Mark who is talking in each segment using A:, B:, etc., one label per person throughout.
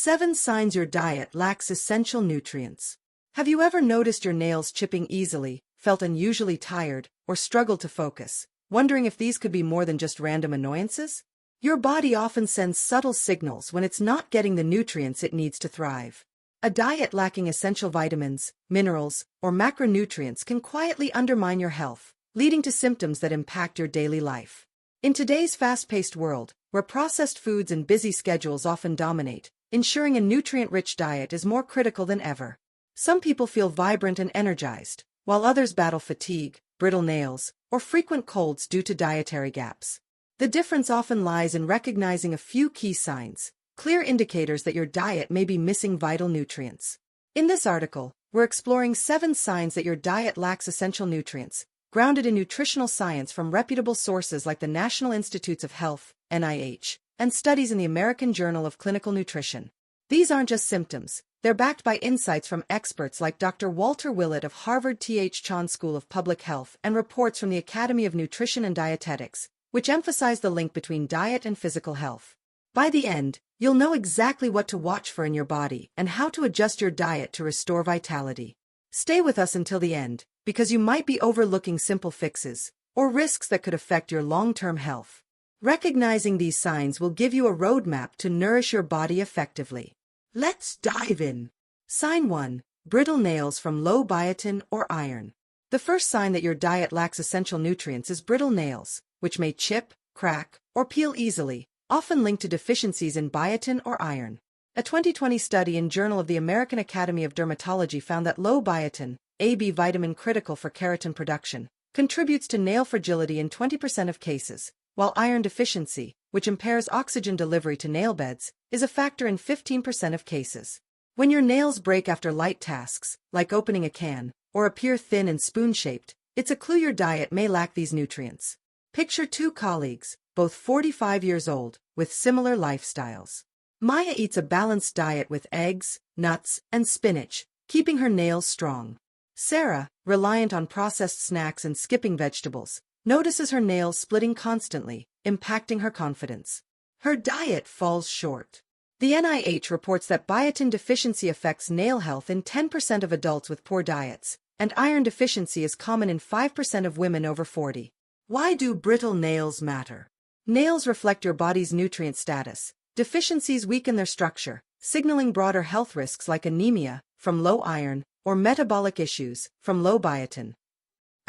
A: 7 signs your diet lacks essential nutrients. Have you ever noticed your nails chipping easily, felt unusually tired, or struggled to focus, wondering if these could be more than just random annoyances? Your body often sends subtle signals when it's not getting the nutrients it needs to thrive. A diet lacking essential vitamins, minerals, or macronutrients can quietly undermine your health, leading to symptoms that impact your daily life. In today's fast-paced world, where processed foods and busy schedules often dominate, ensuring a nutrient-rich diet is more critical than ever. Some people feel vibrant and energized, while others battle fatigue, brittle nails, or frequent colds due to dietary gaps. The difference often lies in recognizing a few key signs, clear indicators that your diet may be missing vital nutrients. In this article, we're exploring 7 signs that your diet lacks essential nutrients, grounded in nutritional science from reputable sources like the National Institutes of Health, NIH, and studies in the American Journal of Clinical Nutrition. These aren't just symptoms, they're backed by insights from experts like Dr. Walter Willett of Harvard T.H. Chan School of Public Health and reports from the Academy of Nutrition and Dietetics, which emphasize the link between diet and physical health. By the end, you'll know exactly what to watch for in your body and how to adjust your diet to restore vitality. Stay with us until the end, because you might be overlooking simple fixes or risks that could affect your long-term health. Recognizing these signs will give you a roadmap to nourish your body effectively. Let's dive in. Sign 1. Brittle nails from low biotin or iron. The first sign that your diet lacks essential nutrients is brittle nails, which may chip, crack, or peel easily, often linked to deficiencies in biotin or iron. A 2020 study in Journal of the American Academy of Dermatology found that low biotin, a B vitamin critical for keratin production, contributes to nail fragility in 20% of cases, while iron deficiency, which impairs oxygen delivery to nail beds, is a factor in 15% of cases. When your nails break after light tasks, like opening a can, or appear thin and spoon-shaped, it's a clue your diet may lack these nutrients. Picture 2 colleagues, both 45 years old, with similar lifestyles. Maya eats a balanced diet with eggs, nuts, and spinach, keeping her nails strong. Sarah, reliant on processed snacks and skipping vegetables, notices her nails splitting constantly, impacting her confidence. Her diet falls short. The NIH reports that biotin deficiency affects nail health in 10% of adults with poor diets, and iron deficiency is common in 5% of women over 40. Why do brittle nails matter? Nails reflect your body's nutrient status. Deficiencies weaken their structure, signaling broader health risks like anemia, from low iron, or metabolic issues, from low biotin.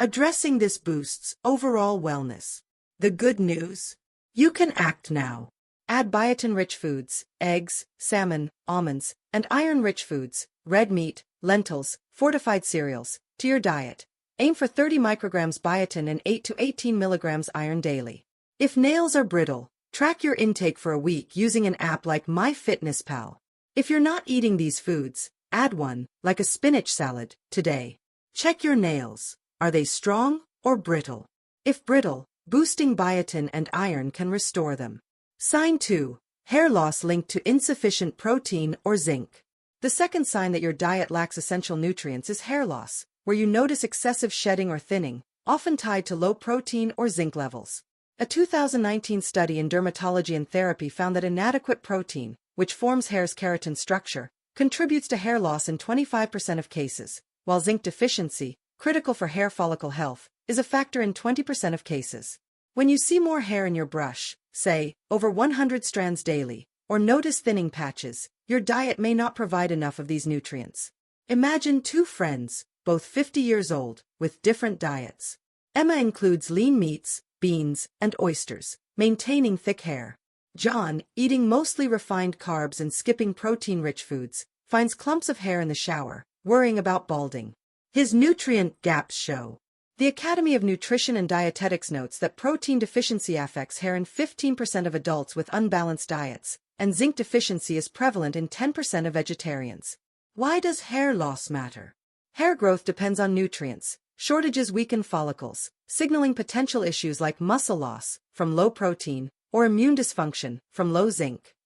A: Addressing this boosts overall wellness. The good news? You can act now. Add biotin-rich foods, eggs, salmon, almonds, and iron-rich foods, red meat, lentils, fortified cereals, to your diet. Aim for 30 micrograms biotin and 8 to 18 milligrams iron daily. If nails are brittle, track your intake for a week using an app like MyFitnessPal. If you're not eating these foods, add one, like a spinach salad, today. Check your nails. Are they strong or brittle? If brittle, boosting biotin and iron can restore them. Sign 2. Hair loss linked to insufficient protein or zinc. The second sign that your diet lacks essential nutrients is hair loss, where you notice excessive shedding or thinning, often tied to low protein or zinc levels. A 2019 study in Dermatology and Therapy found that inadequate protein, which forms hair's keratin structure, contributes to hair loss in 25% of cases, while zinc deficiency, critical for hair follicle health, is a factor in 20% of cases. When you see more hair in your brush, say, over 100 strands daily, or notice thinning patches, your diet may not provide enough of these nutrients. Imagine 2 friends, both 50 years old, with different diets. Emma includes lean meats, beans, and oysters, maintaining thick hair. John, eating mostly refined carbs and skipping protein-rich foods, finds clumps of hair in the shower, worrying about balding. His nutrient gaps show. The Academy of Nutrition and Dietetics notes that protein deficiency affects hair in 15% of adults with unbalanced diets, and zinc deficiency is prevalent in 10% of vegetarians. Why does hair loss matter? Hair growth depends on nutrients. Shortages weaken follicles, signaling potential issues like muscle loss, from low protein, or immune dysfunction, from low zinc.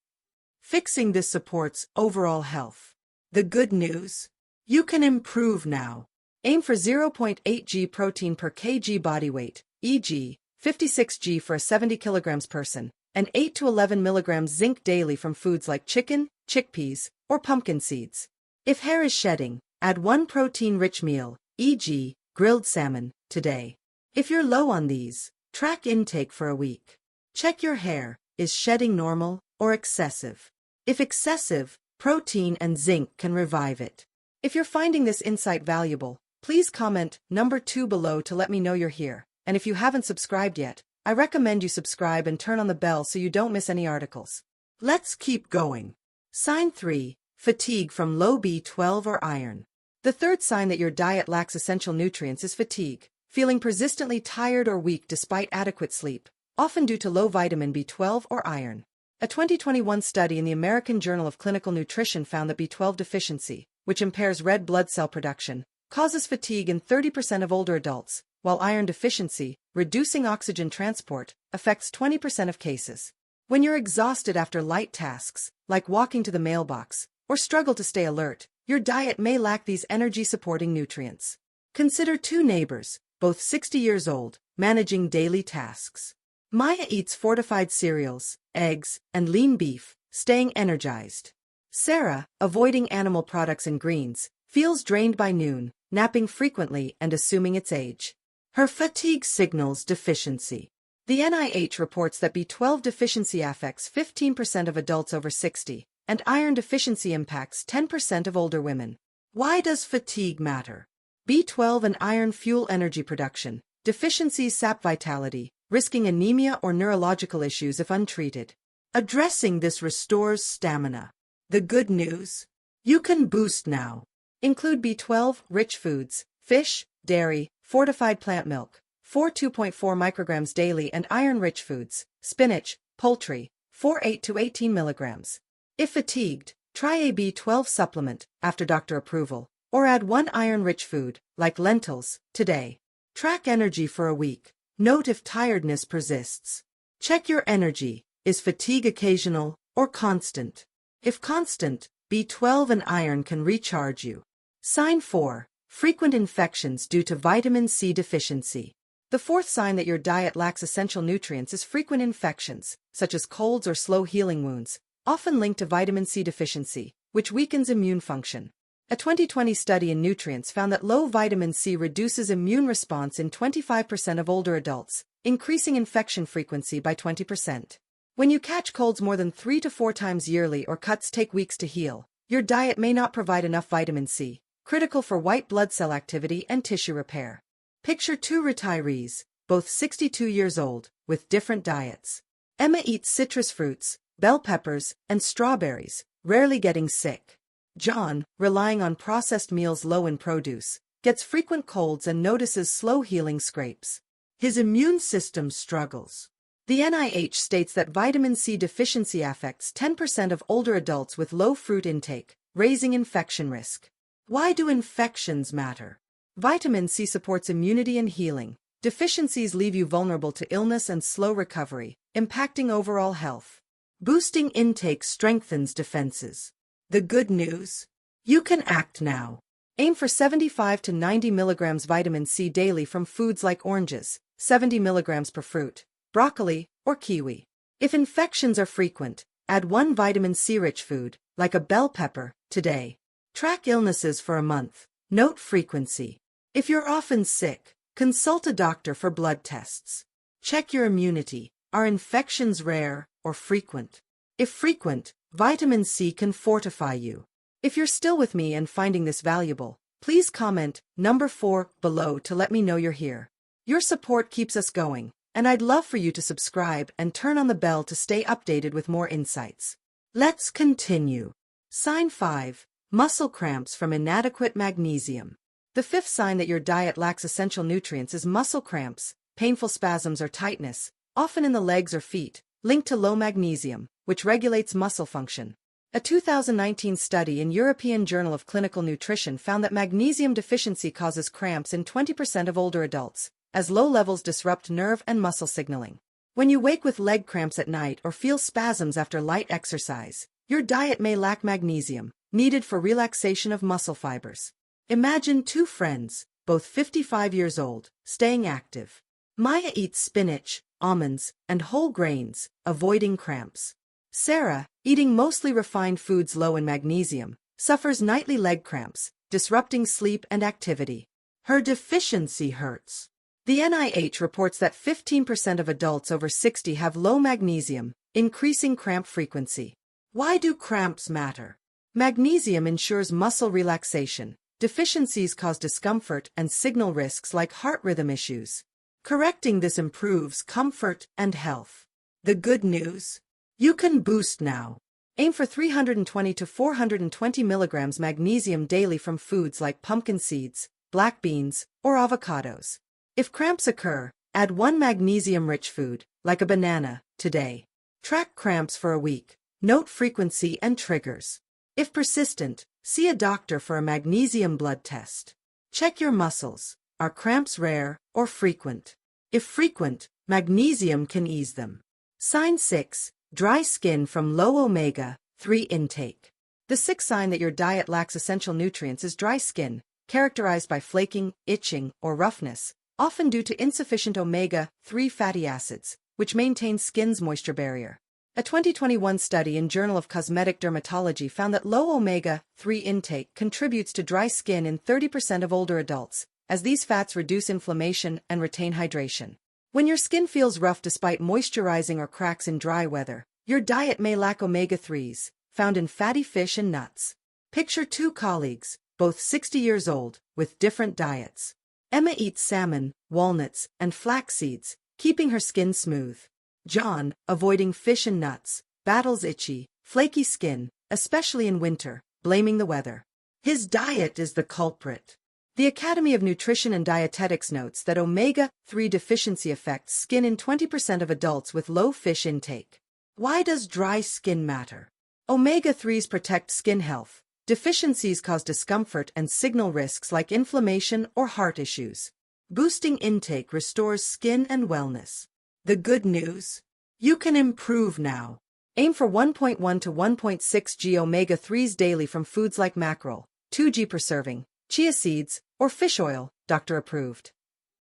A: Fixing this supports overall health. The good news? You can improve now. Aim for 0.8 g protein per kg body weight, e.g., 56 g for a 70 kg person, and 8 to 11 milligrams zinc daily from foods like chicken, chickpeas, or pumpkin seeds. If hair is shedding, add one protein-rich meal, e.g., grilled salmon, today. If you're low on these, track intake for a week. Check your hair, is shedding normal or excessive? If excessive, protein and zinc can revive it. If you're finding this insight valuable, please comment number 2 below to let me know you're here. And if you haven't subscribed yet, I recommend you subscribe and turn on the bell so you don't miss any articles. Let's keep going. Sign 3. Fatigue from low B12 or iron. The third sign that your diet lacks essential nutrients is fatigue, feeling persistently tired or weak despite adequate sleep, often due to low vitamin B12 or iron. A 2021 study in the American Journal of Clinical Nutrition found that B12 deficiency, which impairs red blood cell production, causes fatigue in 30% of older adults, while iron deficiency, reducing oxygen transport, affects 20% of cases. When you're exhausted after light tasks, like walking to the mailbox, or struggle to stay alert, your diet may lack these energy-supporting nutrients. Consider 2 neighbors, both 60 years old, managing daily tasks. Maya eats fortified cereals, eggs, and lean beef, staying energized. Sarah, avoiding animal products and greens, feels drained by noon, napping frequently and assuming its age. Her fatigue signals deficiency. The NIH reports that B12 deficiency affects 15% of adults over 60, and iron deficiency impacts 10% of older women. Why does fatigue matter? B12 and iron fuel energy production. Deficiencies sap vitality, risking anemia or neurological issues if untreated. Addressing this restores stamina. The good news? You can boost now. Include B12-rich foods, fish, dairy, fortified plant milk, 2.4 micrograms daily, and iron-rich foods, spinach, poultry, 8 to 18 milligrams. If fatigued, try a B12 supplement, after doctor approval, or add one iron-rich food, like lentils, today. Track energy for a week. Note if tiredness persists. Check your energy. Is fatigue occasional or constant? If constant, B12 and iron can recharge you. Sign 4. Frequent infections due to vitamin C deficiency. The fourth sign that your diet lacks essential nutrients is frequent infections, such as colds or slow-healing wounds, often linked to vitamin C deficiency, which weakens immune function. A 2020 study in Nutrients found that low vitamin C reduces immune response in 25% of older adults, increasing infection frequency by 20%. When you catch colds more than 3 to 4 times yearly or cuts take weeks to heal, your diet may not provide enough vitamin C, critical for white blood cell activity and tissue repair. Picture 2 retirees, both 62 years old, with different diets. Emma eats citrus fruits, bell peppers, and strawberries, rarely getting sick. John, relying on processed meals low in produce, gets frequent colds and notices slow-healing scrapes. His immune system struggles. The NIH states that vitamin C deficiency affects 10% of older adults with low fruit intake, raising infection risk. Why do infections matter? Vitamin C supports immunity and healing. Deficiencies leave you vulnerable to illness and slow recovery, impacting overall health. Boosting intake strengthens defenses. The good news? You can act now. Aim for 75 to 90 milligrams vitamin C daily from foods like oranges, 70 milligrams per fruit, broccoli, or kiwi. If infections are frequent, add one vitamin C-rich food, like a bell pepper, today. Track illnesses for a month. Note frequency. If you're often sick, consult a doctor for blood tests. Check your immunity. Are infections rare or frequent? If frequent, vitamin C can fortify you. If you're still with me and finding this valuable, please comment number 4 below to let me know you're here. Your support keeps us going, and I'd love for you to subscribe and turn on the bell to stay updated with more insights. Let's continue. Sign 5. Muscle cramps from inadequate magnesium. The fifth sign that your diet lacks essential nutrients is muscle cramps, painful spasms or tightness, often in the legs or feet, linked to low magnesium, which regulates muscle function. A 2019 study in European Journal of Clinical Nutrition found that magnesium deficiency causes cramps in 20% of older adults, as low levels disrupt nerve and muscle signaling. When you wake with leg cramps at night or feel spasms after light exercise, your diet may lack magnesium, needed for relaxation of muscle fibers. Imagine 2 friends, both 55 years old, staying active. Maya eats spinach, almonds, and whole grains, avoiding cramps. Sarah, eating mostly refined foods low in magnesium, suffers nightly leg cramps, disrupting sleep and activity. Her deficiency hurts. The NIH reports that 15% of adults over 60 have low magnesium, increasing cramp frequency. Why do cramps matter? Magnesium ensures muscle relaxation. Deficiencies cause discomfort and signal risks like heart rhythm issues. Correcting this improves comfort and health. The good news? You can boost now. Aim for 320 to 420 milligrams magnesium daily from foods like pumpkin seeds, black beans, or avocados. If cramps occur, add one magnesium-rich food, like a banana, today. Track cramps for a week. Note frequency and triggers. If persistent, see a doctor for a magnesium blood test. Check your muscles. Are cramps rare or frequent? If frequent, magnesium can ease them. Sign 6. Dry skin from low omega-3 intake. The sixth sign that your diet lacks essential nutrients is dry skin, characterized by flaking, itching, or roughness, often due to insufficient omega-3 fatty acids, which maintain skin's moisture barrier. A 2021 study in Journal of Cosmetic Dermatology found that low omega-3 intake contributes to dry skin in 30% of older adults, as these fats reduce inflammation and retain hydration. When your skin feels rough despite moisturizing or cracks in dry weather, your diet may lack omega-3s, found in fatty fish and nuts. Picture two colleagues, both 60 years old, with different diets. Emma eats salmon, walnuts, and flax seeds, keeping her skin smooth. John, avoiding fish and nuts, battles itchy, flaky skin, especially in winter, blaming the weather. His diet is the culprit. The Academy of Nutrition and Dietetics notes that omega-3 deficiency affects skin in 20% of adults with low fish intake. Why does dry skin matter? Omega-3s protect skin health. Deficiencies cause discomfort and signal risks like inflammation or heart issues. Boosting intake restores skin and wellness. The good news? You can improve now. Aim for 1.1 to 1.6 g omega-3s daily from foods like mackerel, 2 g per serving, chia seeds, or fish oil, doctor approved.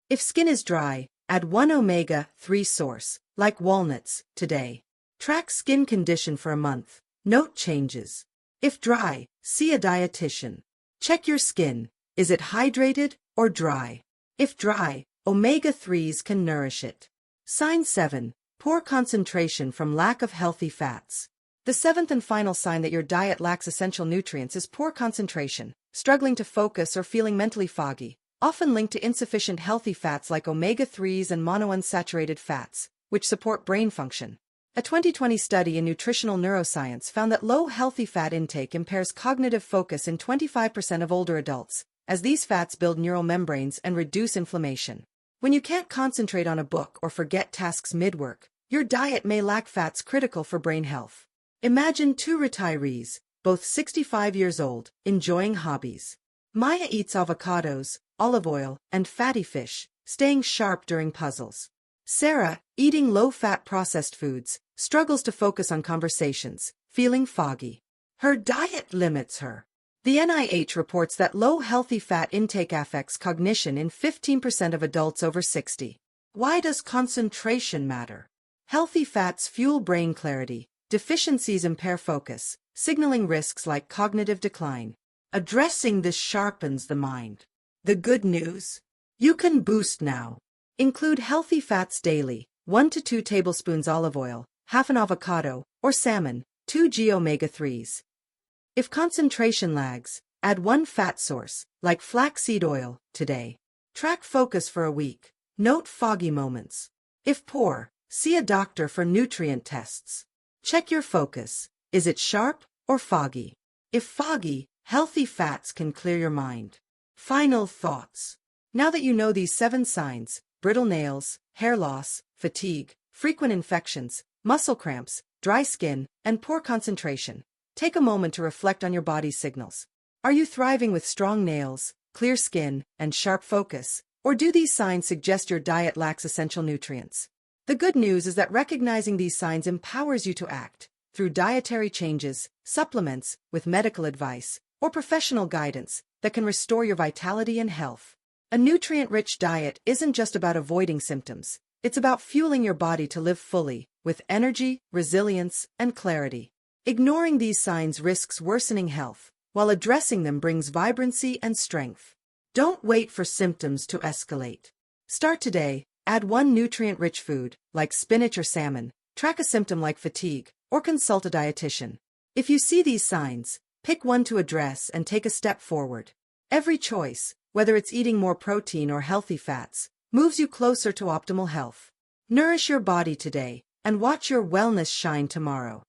A: If skin is dry, add one omega-3 source, like walnuts, today. Track skin condition for a month. Note changes. If dry, see a dietitian. Check your skin. Is it hydrated or dry? If dry, omega-3s can nourish it. Sign 7. Poor concentration from lack of healthy fats. The seventh and final sign that your diet lacks essential nutrients is poor concentration, struggling to focus or feeling mentally foggy, often linked to insufficient healthy fats like omega-3s and monounsaturated fats, which support brain function. A 2020 study in nutritional neuroscience found that low healthy fat intake impairs cognitive focus in 25% of older adults, as these fats build neural membranes and reduce inflammation. When you can't concentrate on a book or forget tasks mid-work, your diet may lack fats critical for brain health. Imagine two retirees, both 65 years old, enjoying hobbies. Maya eats avocados, olive oil, and fatty fish, staying sharp during puzzles. Sarah, eating low-fat processed foods, struggles to focus on conversations, feeling foggy. Her diet limits her. The NIH reports that low healthy fat intake affects cognition in 15% of adults over 60. Why does concentration matter? Healthy fats fuel brain clarity. Deficiencies impair focus, signaling risks like cognitive decline. Addressing this sharpens the mind. The good news? You can boost now. Include healthy fats daily, 1 to 2 tablespoons olive oil, half an avocado, or salmon, 2 g omega-3s. If concentration lags, add one fat source, like flaxseed oil, today. Track focus for a week. Note foggy moments. If poor, see a doctor for nutrient tests. Check your focus. Is it sharp or foggy? If foggy, healthy fats can clear your mind. Final thoughts. Now that you know these 7 signs, brittle nails, hair loss, fatigue, frequent infections, muscle cramps, dry skin, and poor concentration, take a moment to reflect on your body's signals. Are you thriving with strong nails, clear skin, and sharp focus, or do these signs suggest your diet lacks essential nutrients? The good news is that recognizing these signs empowers you to act through dietary changes, supplements, with medical advice, or professional guidance that can restore your vitality and health. A nutrient-rich diet isn't just about avoiding symptoms, It's about fueling your body to live fully, with energy, resilience, and clarity. Ignoring these signs risks worsening health, while addressing them brings vibrancy and strength. Don't wait for symptoms to escalate. Start today, add one nutrient-rich food, like spinach or salmon, track a symptom like fatigue, or consult a dietitian. If you see these signs, pick one to address and take a step forward. Every choice, whether it's eating more protein or healthy fats, moves you closer to optimal health. Nourish your body today, and watch your wellness shine tomorrow.